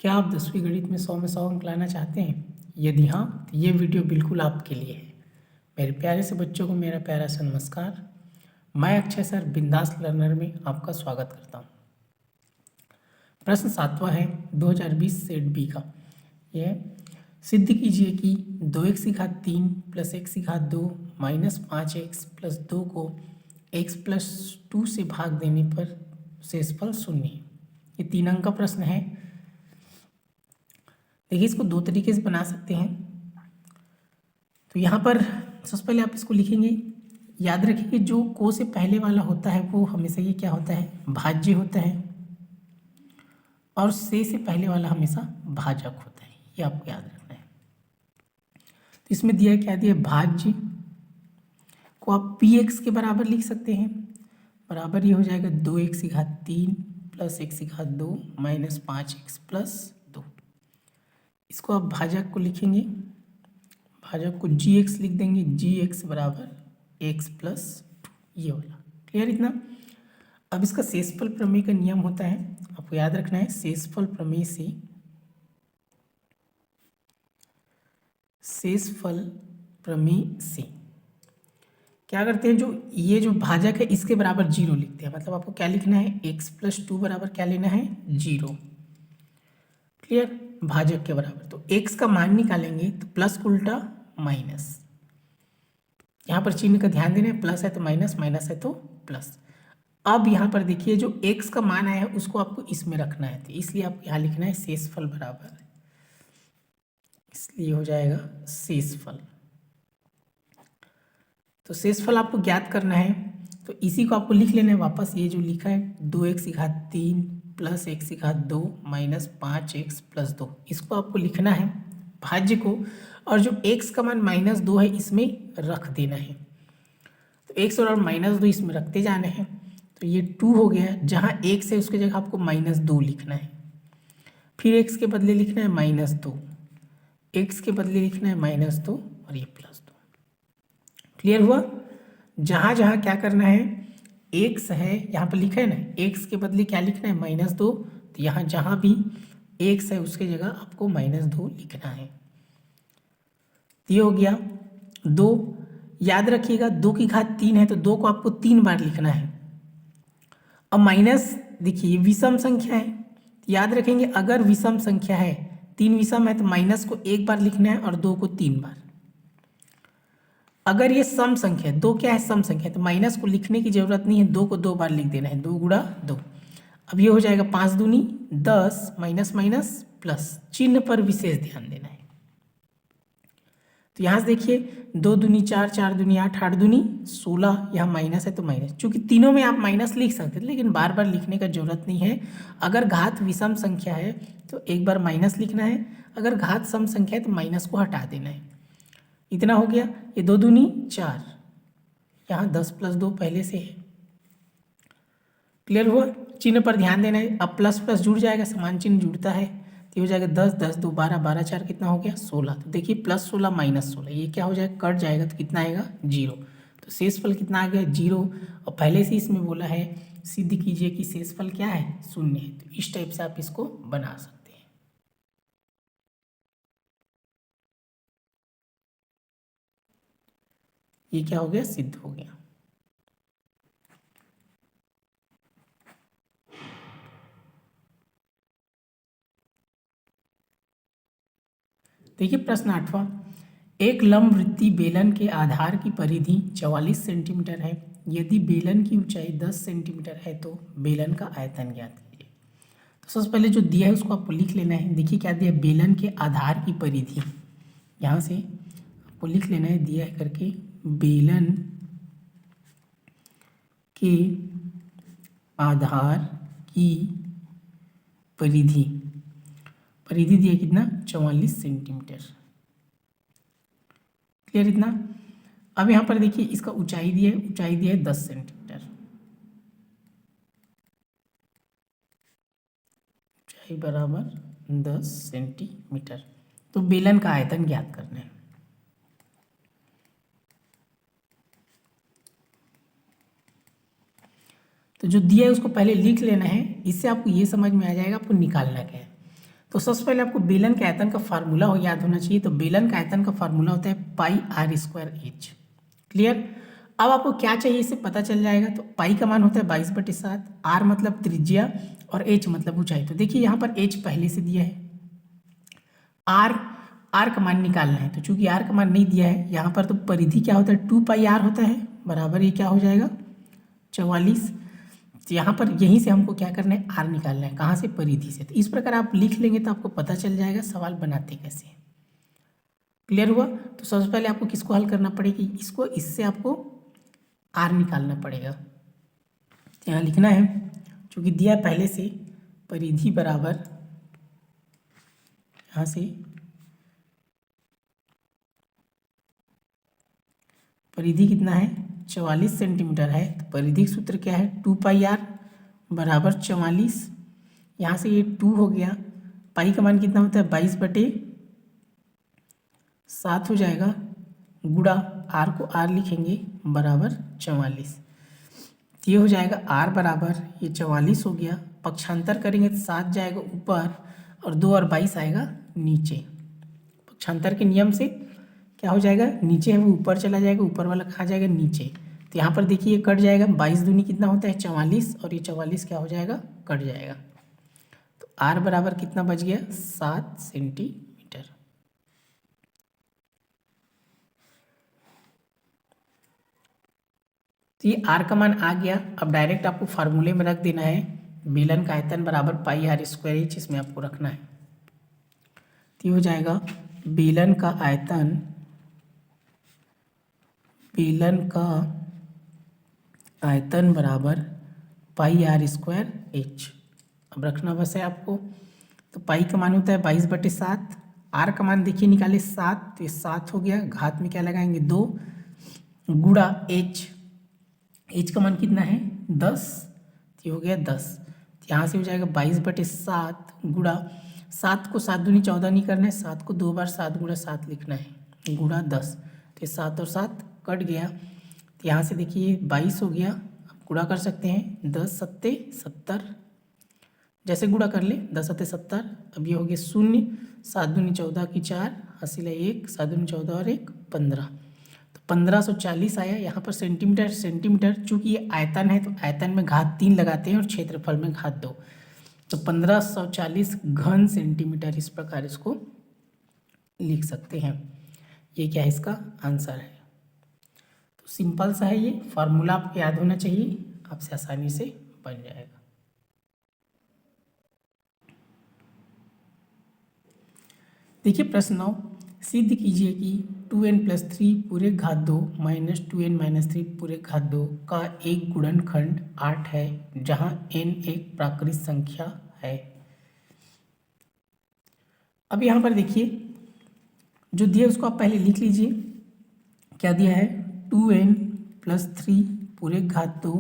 क्या आप 10वीं गणित में 100 में 100 अंक लाना चाहते हैं? यदि हाँ, तो ये वीडियो बिल्कुल आपके लिए है। मेरे प्यारे से बच्चों को मेरा प्यारा सा नमस्कार। मैं अक्षय सर बिंदास लर्नर में आपका स्वागत करता हूँ। प्रश्न 7वां है 2020 सेट बी का। यह सिद्ध कीजिए कि 2x की घात 3 प्लस x की घात 2 माइनस 5x प्लस 2 को x प्लस 2 से भाग देने पर शेषफल शून्य है। ये 3 अंक का प्रश्न है। देखिए, इसको दो तरीके से बना सकते हैं। तो यहाँ पर सबसे पहले आप इसको लिखेंगे। याद रखिए कि जो को से पहले वाला होता है वो हमेशा ये क्या होता है, भाज्य होता है, और से पहले वाला हमेशा भाजक होता है। ये आपको याद रखना है। तो इसमें दिया क्या दिया, भाज्य को आप px के बराबर लिख सकते हैं। बराबर ये हो जाएगा 2x की घात 3 प्लस x की घात 2 माइनस 5x प्लस 2। इसको आप भाजक को लिखेंगे, भाजक को gx लिख देंगे, gx बराबर x प्लस 2, ये वाला। क्लियर इतना? अब इसका शेषफल प्रमेय का नियम होता है, आपको याद रखना है। शेषफल प्रमेय से क्या करते हैं, जो ये जो भाजक है इसके बराबर 0 लिखते हैं। मतलब आपको क्या लिखना है, x प्लस 2 बराबर क्या लेना है, 0। क्लियर? भाजक के बराबर तो x का मान निकालेंगे तो प्लस को उल्टा माइनस। यहाँ पर चिन्ह का ध्यान देना है, प्लस है तो माइनस, माइनस है तो प्लस। अब यहाँ पर देखिए जो x का मान आया है उसको आपको इसमें रखना है, तो इसलिए आपको यहाँ लिखना है शेषफल बराबर, इसलिए हो जाएगा शेषफल। तो शेषफल आपको ज्ञात करना है, तो इसी को आपको लिख लेना है वापस। ये जो लिखा है 2x की घात 3 प्लस x की घात 2 माइनस 5x प्लस 2, इसको आपको लिखना है भाज्य को, और जो x का मान -2 है इसमें रख देना है। तो x और -2 इसमें रखते जाने हैं। तो ये 2 हो गया। जहाँ x है उसकी जगह आपको -2 लिखना है। फिर x के बदले लिखना है -2, x के बदले लिखना है -2 और ये +2। क्लियर हुआ? जहाँ जहाँ क्या करना है, x है यहाँ पर लिखा है ना, x के बदले क्या लिखना है, -2। तो यहाँ जहाँ भी x है उसके जगह आपको -2 लिखना है। ये हो गया 2। याद रखिएगा 2 की घात 3 है तो 2 को आपको 3 बार लिखना है। अब माइनस, देखिए ये विषम संख्या है, याद रखेंगे अगर विषम संख्या है, 3 विषम है तो माइनस को 1 बार लिखना है और 2 को 3 बार। अगर ये सम संख्या है, 2 क्या है, सम संख्या है, तो माइनस को लिखने की जरूरत नहीं है, 2 को 2 बार लिख देना है, 2 गुणा 2। अब ये हो जाएगा 5 दूनी 10, माइनस माइनस प्लस, चिन्ह पर विशेष ध्यान देना है। तो यहाँ से देखिए 2 दूनी 4, 4 दूनी 8, 8 दूनी 16, यहाँ माइनस है तो माइनस। चूंकि तीनों में आप माइनस लिख सकते थे, लेकिन बार बार लिखने का जरूरत नहीं है। अगर घात विषम संख्या है तो एक बार माइनस लिखना है, अगर घात सम संख्या है तो माइनस को हटा देना है। इतना हो गया। ये 2 दूनी 4, यहाँ 10 प्लस 2 पहले से है। क्लियर हुआ? चिन्ह पर ध्यान देना है। अब प्लस प्लस जुड़ जाएगा, समान चिन्ह जुड़ता है, तो हो जाएगा 10, 10 2 12, 12 4 कितना हो गया, 16। तो देखिए +16 -16 ये क्या हो जाएगा, कट जाएगा, तो कितना आएगा, 0। तो शेषफल कितना आ गया, 0। और पहले से इसमें बोला है सिद्ध कीजिए कि शेषफल क्या है, 0 है। तो इस टाइप से आप इसको बना सकते हैं। ये क्या हो गया, सिद्ध हो गया। देखिए प्रश्न 8वां, एक लंब वृत्तीय बेलन के आधार की परिधि 44 सेंटीमीटर है। यदि बेलन की ऊंचाई 10 सेंटीमीटर है तो बेलन का आयतन ज्ञात कीजिए। तो सबसे पहले जो दिया है उसको आपको लिख लेना है। देखिए क्या दिया, बेलन के आधार की परिधि, यहाँ से आपको लिख लेना है दिया है करके, बेलन के आधार की परिधि, परिधि दिया कितना, 44 सेंटीमीटर। क्लियर इतना? अब यहाँ पर देखिए इसका ऊंचाई दिया है, ऊंचाई दिया है 10 सेंटीमीटर, ऊंचाई बराबर 10 सेंटीमीटर। तो बेलन का आयतन ज्ञात करना है। तो जो दिया है उसको पहले लिख लेना है, इससे आपको ये समझ में आ जाएगा आपको निकालना क्या है। तो सबसे पहले आपको बेलन के आयतन का फार्मूला हो याद होना चाहिए। तो बेलन का आयतन का फार्मूला होता है पाई आर स्क्वायर एच। क्लियर। अब आपको क्या चाहिए इससे पता चल जाएगा। तो पाई का मान होता है 22/7, आर मतलब त्रिज्या और एच मतलब ऊंचाई। तो देखिए यहाँ पर एच पहले से दिया है, आर का मान निकालना है। तो चूंकि आर का मान नहीं दिया है यहाँ पर, तो परिधि क्या होता है 2πr होता है, बराबर ये क्या हो जाएगा 44। तो यहाँ पर यहीं से हमको क्या करना है, आर निकालना है। कहाँ से, परिधि से। तो इस प्रकार आप लिख लेंगे तो आपको पता चल जाएगा सवाल बनाते कैसे हैं। क्लियर हुआ। तो सबसे पहले आपको किसको हल करना पड़ेगी, इसको, इससे आपको आर निकालना पड़ेगा। तो यहाँ लिखना है, चूँकि दिया पहले से, परिधि बराबर यहाँ से परिधि कितना है 44 सेंटीमीटर है। तो परिधि सूत्र क्या है 2πr बराबर 44। यहाँ से ये 2 हो गया, पाई का मान कितना होता है 22/7 हो जाएगा, गुड़ा आर को आर लिखेंगे बराबर 44। ये हो जाएगा आर बराबर, ये 44 हो गया, पक्षांतर करेंगे तो 7 जाएगा ऊपर और 2 और 22 आएगा नीचे। पक्षांतर के नियम से क्या हो जाएगा, नीचे है वो ऊपर चला जाएगा, ऊपर वाला कहाँ जाएगा नीचे। तो यहाँ पर देखिए ये कट जाएगा, 22 दूनी कितना होता है 44 और ये 44 क्या हो जाएगा, कट जाएगा। तो आर बराबर कितना बच गया 7 सेंटीमीटर। तो ये आर का मान आ गया। अब डायरेक्ट आपको फार्मूले में रख देना है, बेलन का आयतन बराबर पाई आर स्क्वायर एच, इसमें आपको रखना है। तो ये हो जाएगा बेलन का आयतन बराबर पाई आर स्क्वायर एच। अब रखना बस है आपको। तो पाई का मान होता है 22/7, आर का मान देखिए निकाले 7, तो ये 7 हो गया, घात में क्या लगाएंगे 2, गुड़ा एच, एच का मान कितना है 10, तो ये हो गया 10। तो यहाँ से हो जाएगा 22/7 गुड़ा 7 को 7 दूनी 14 नहीं करना है, 7 को 2 बार 7 गुड़ा 7 लिखना है, गुड़ा 10। तो ये 7 और 7 कट गया। तो यहाँ से देखिए 22 हो गया, अब गुड़ा कर सकते हैं, 10 सत्ते 70, जैसे गुड़ा कर ले 10 सत्ते 70। अब ये हो गया 0, 7 दूनी 14 की 4, हासिल है 1, 7 दूनी 14 और 1 15। तो 1540 आया। यहाँ पर सेंटीमीटर सेंटीमीटर, चूँकि ये आयतन है तो आयतन में घात 3 लगाते हैं और क्षेत्रफल में घात 2, तो 1540 घन सेंटीमीटर, इस प्रकार इसको लिख सकते हैं। ये क्या है, इसका आंसर है। तो सिंपल सा है, ये फार्मूला आपको याद होना चाहिए, आपसे आसानी से बन जाएगा। देखिए प्रश्न 9, सिद्ध कीजिए कि 2n+3 पूरे घात 2 माइनस 2n-3 पूरे घात 2 का एक गुणनखंड 8 है, जहां n एक प्राकृत संख्या है। अब यहाँ पर देखिए जो दिया उसको आप पहले लिख लीजिए। क्या दिया है 2n+3 पूरे घात 2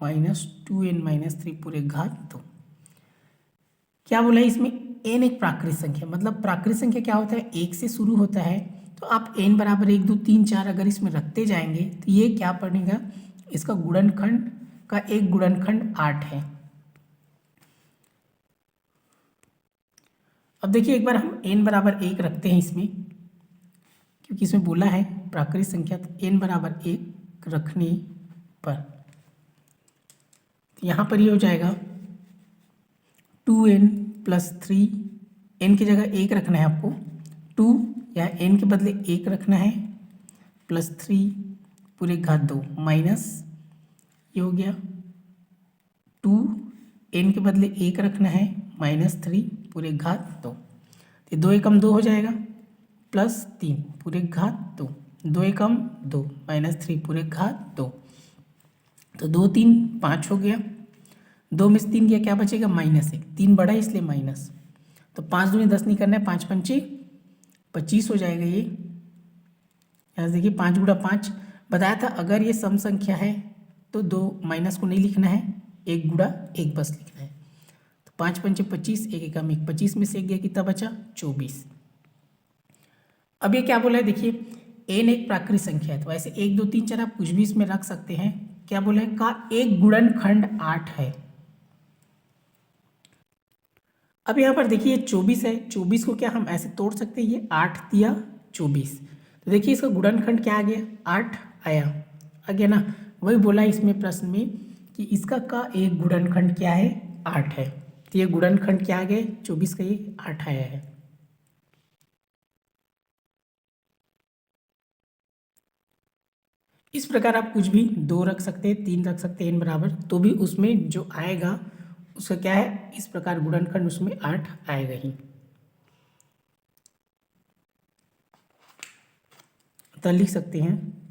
माइनस 2n-3 पूरे घात 2। क्या बोला है इसमें, n एक प्राकृत संख्या, मतलब प्राकृत संख्या क्या होता है 1 से शुरू होता है। तो आप n बराबर 1 2 3 4 अगर इसमें रखते जाएंगे तो ये क्या बनेगा, इसका गुणनखंड का एक गुणनखंड 8 है। अब देखिए एक बार हम n बराबर 1 रखते हैं इसमें, क्योंकि इसमें बोला है प्राकृत संख्या, तो n बराबर 1 रखने पर तो यहाँ पर ये हो जाएगा 2n+3, n की जगह 1 रखना है आपको, 2 या n के बदले 1 रखना है, +3 पूरे घात 2 माइनस ये हो गया 2, n के बदले 1 रखना है, -3 पूरे घात 2, तो 2 एकम 2 हो जाएगा, +3 पूरे घात 2, 2 एकम 2 -3 पूरे घात 2, तो 2 3 5 हो गया, 2 में से 3 गया, क्या बचेगा -1, 3 बड़ा है इसलिए माइनस, तो 5 दूनी 10 नहीं करना है, 5 पंचे 25 हो जाएगा ये। यहाँ देखिए 5 गुणा 5 बताया था, अगर ये सम संख्या है तो 2 माइनस को नहीं लिखना है, 1 गुणा 1 बस लिखना है। तो 5 पंचे 25, 1 एकम 1, 25 में से 1 गया, कितना बचा 24। अब ये क्या बोला है देखिए, n एक प्राकृत संख्या है, तो ऐसे 1 2 3 4 आप कुछ भी इसमें रख सकते हैं। क्या बोला है, का एक गुणनखंड 8 है। अब यहाँ पर देखिए 24 है, 24 को क्या हम ऐसे तोड़ सकते हैं, ये 8 दिया 24, तो देखिए इसका गुणनखंड क्या आ गया, 8 आ गया ना। वही बोला इसमें प्रश्न में कि इसका का एक गुणनखंड क्या है, 8 है, तो ये गुणनखंड क्या आ गया, 24 का ये 8 आया है। इस प्रकार आप कुछ भी 2 रख सकते हैं, 3 रख सकते हैं n बराबर, तो भी उसमें जो आएगा उसका क्या है, इस प्रकार गुणनखंड उसमें 8 आएगा ही। तो लिख सकते हैं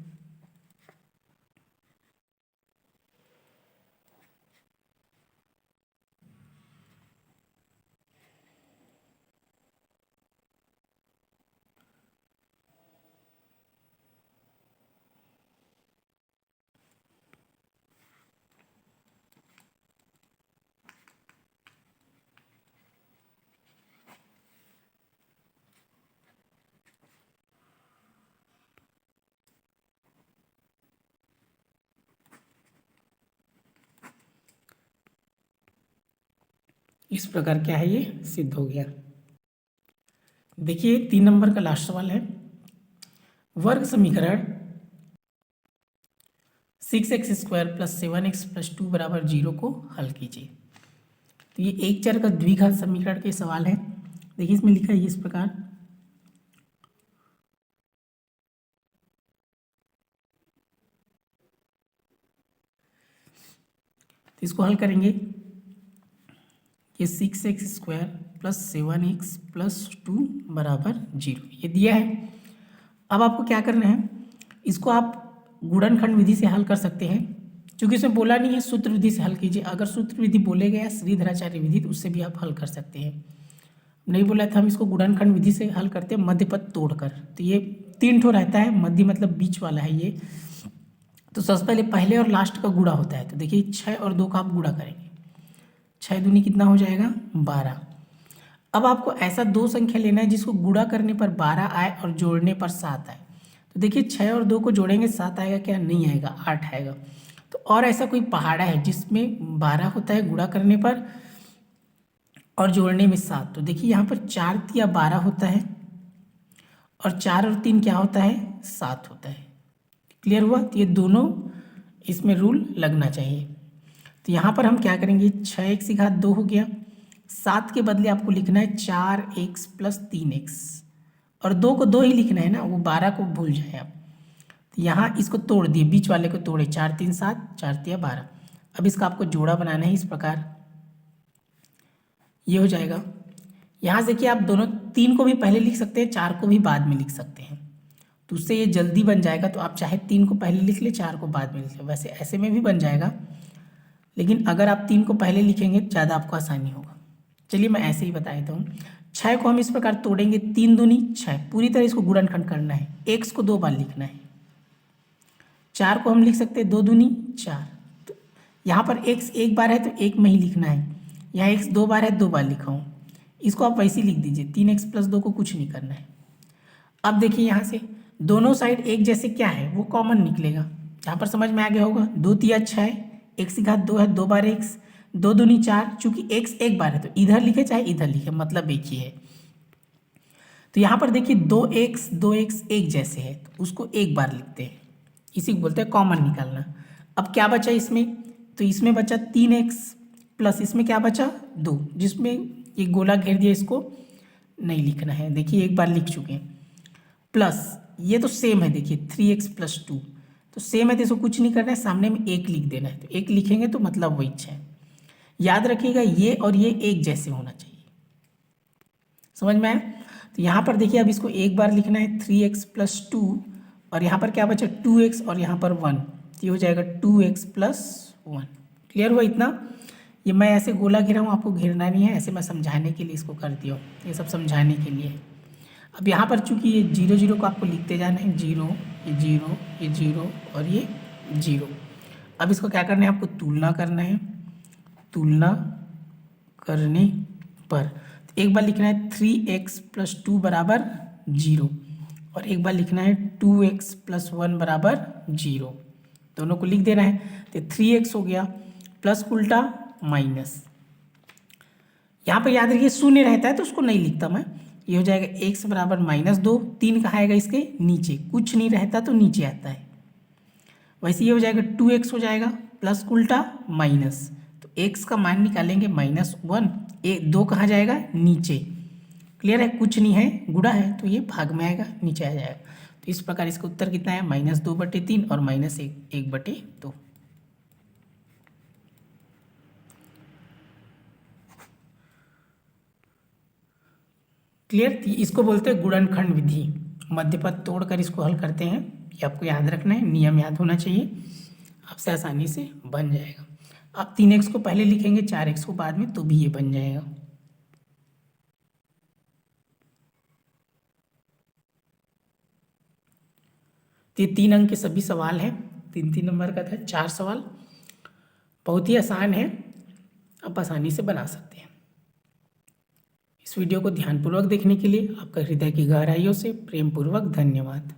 इस प्रकार क्या है, ये सिद्ध हो गया। देखिए 3 नंबर का लास्ट सवाल है, वर्ग समीकरण 6x² + 7x + 2 बराबर 0 को हल कीजिए। तो ये एक चर का द्विघात समीकरण के सवाल है। देखिए इसमें लिखा है इस प्रकार, तो इसको हल करेंगे, ये 6x² + 7x + 2 बराबर 0 ये दिया है। अब आपको क्या करना है, इसको आप गुणनखंड विधि से हल कर सकते हैं, क्योंकि इसमें बोला नहीं है सूत्र विधि से हल कीजिए। अगर सूत्र विधि बोले गया श्रीधराचार्य विधि, तो उससे भी आप हल कर सकते हैं। नहीं बोला था हम इसको गुणनखंड विधि से हल करते हैं मध्य पद तोड़कर। तो ये 3 ठो रहता है, मध्य मतलब बीच वाला है ये। तो सबसे पहले पहले और लास्ट का गुणा होता है, तो देखिए 6 और 2 का आप गुणा करेंगे, 6 दूनी कितना हो जाएगा, 12। अब आपको ऐसा 2 संख्या लेना है जिसको गुणा करने पर 12 आए और जोड़ने पर 7 आए। तो देखिए 6 और 2 को जोड़ेंगे 7 आएगा क्या, नहीं आएगा, 8 आएगा। तो और ऐसा कोई पहाड़ा है जिसमें 12 होता है गुणा करने पर और जोड़ने में 7, तो देखिए यहाँ पर 4 तिया 12 होता है और 4 और 3 क्या होता है, 7 होता है। क्लियर हुआ, तो ये दोनों इसमें रूल लगना चाहिए। तो यहाँ पर हम क्या करेंगे, 6x² हो गया, 7 के बदले आपको लिखना है 4x + 3x, और 2 को 2 ही लिखना है ना, वो 12 को भूल जाए आप। तो यहाँ इसको तोड़ दिए, बीच वाले को तोड़े, 4 3 7, 4 तिया 12। अब इसका आपको जोड़ा बनाना है इस प्रकार, ये हो जाएगा। यहाँ से कि आप दोनों 3 को भी पहले लिख सकते हैं, 4 को भी बाद में लिख सकते हैं, तो उससे ये जल्दी बन जाएगा। तो आप चाहे 3 को पहले लिख ले, 4 को बाद में लिख ले, वैसे ऐसे में भी बन जाएगा, लेकिन अगर आप 3 को पहले लिखेंगे ज़्यादा आपको आसानी होगा। चलिए मैं ऐसे ही बता देता हूँ। 6 को हम इस प्रकार तोड़ेंगे, 3 दूनी 6, पूरी तरह इसको गुणनखंड करना है, x को 2 बार लिखना है। 4 को हम लिख सकते हैं 2 दूनी 4, तो यहाँ पर x एक बार है तो एक में ही लिखना है, यहाँ x 2 बार है 2 बार लिखा हूँ, इसको आप वैसे ही लिख दीजिए, 3x + 2 को कुछ नहीं करना है। अब देखिए यहाँ से दोनों साइड एक जैसे क्या है, वो कॉमन निकलेगा। यहाँ पर समझ में आ गया होगा, 2 तिया 6, x² है, 2 बार x, 2 दूनी 4, चूंकि x एक बार है तो इधर लिखे चाहे इधर लिखे, मतलब एक ही है। तो यहाँ पर देखिए 2x एक जैसे है, तो उसको एक बार लिखते हैं, इसी को बोलते हैं कॉमन निकालना। अब क्या बचा इसमें, तो इसमें बचा 3x प्लस इसमें क्या बचा 2, जिसमें ये गोला घेर दिया, इसको नहीं लिखना है, देखिए एक बार लिख चुके हैं, प्लस ये तो सेम है, देखिए 3x + 2, तो सेम है तो इसको कुछ नहीं करना है, सामने में एक लिख देना है, तो एक लिखेंगे तो मतलब वही 6। याद रखिएगा ये और ये एक जैसे होना चाहिए, समझ में आया। तो यहाँ पर देखिए अब इसको एक बार लिखना है 3x + 2, और यहाँ पर क्या बचा 2x और यहाँ पर 1, ये हो जाएगा 2x + 1। क्लियर हुआ इतना, ये मैं ऐसे गोला घेरा हूँ, आपको घेरना नहीं है, ऐसे मैं समझाने के लिए इसको कर दिया हूँ, ये सब समझाने के लिए है। अब यहाँ पर चूंकि ये 0 0 को आपको लिखते जाना है, 0 ये 0 ये 0 और ये 0। अब इसको क्या करना है, आपको तुलना करना है, तुलना करने पर एक बार लिखना है 3x + 2 बराबर 0 और एक बार लिखना है 2x + 1 बराबर 0, दोनों को लिख देना है। तो 3x हो गया, प्लस उल्टा माइनस, यहाँ पर याद रखिए शून्य रहता है तो उसको नहीं लिखता मैं। ये हो जाएगा x बराबर -2, 3 कहाँ आएगा इसके नीचे, कुछ नहीं रहता तो नीचे आता है। वैसे ये हो जाएगा 2x हो जाएगा प्लस उल्टा माइनस, तो x का मान निकालेंगे -1, 2 कहाँ जाएगा नीचे। क्लियर है, कुछ नहीं है गुणा है तो ये भाग में आएगा, नीचे आ जाएगा। तो इस प्रकार इसका उत्तर कितना है -2/3 और -1/2। क्लियर, इसको बोलते हैं गुणनखंड विधि। मध्यपद तोड़कर इसको हल करते हैं, ये आपको याद रखना है, नियम याद होना चाहिए, आपसे आसानी से बन जाएगा। आप 3x को पहले लिखेंगे 4x को बाद में तो भी ये बन जाएगा। तो ये 3 अंक के सभी सवाल हैं, 3-3 नंबर का था, 4 सवाल, बहुत ही आसान है, आप आसानी से बना सकते हैं। इस वीडियो को ध्यानपूर्वक देखने के लिए आपका हृदय की गहराइयों से प्रेमपूर्वक धन्यवाद।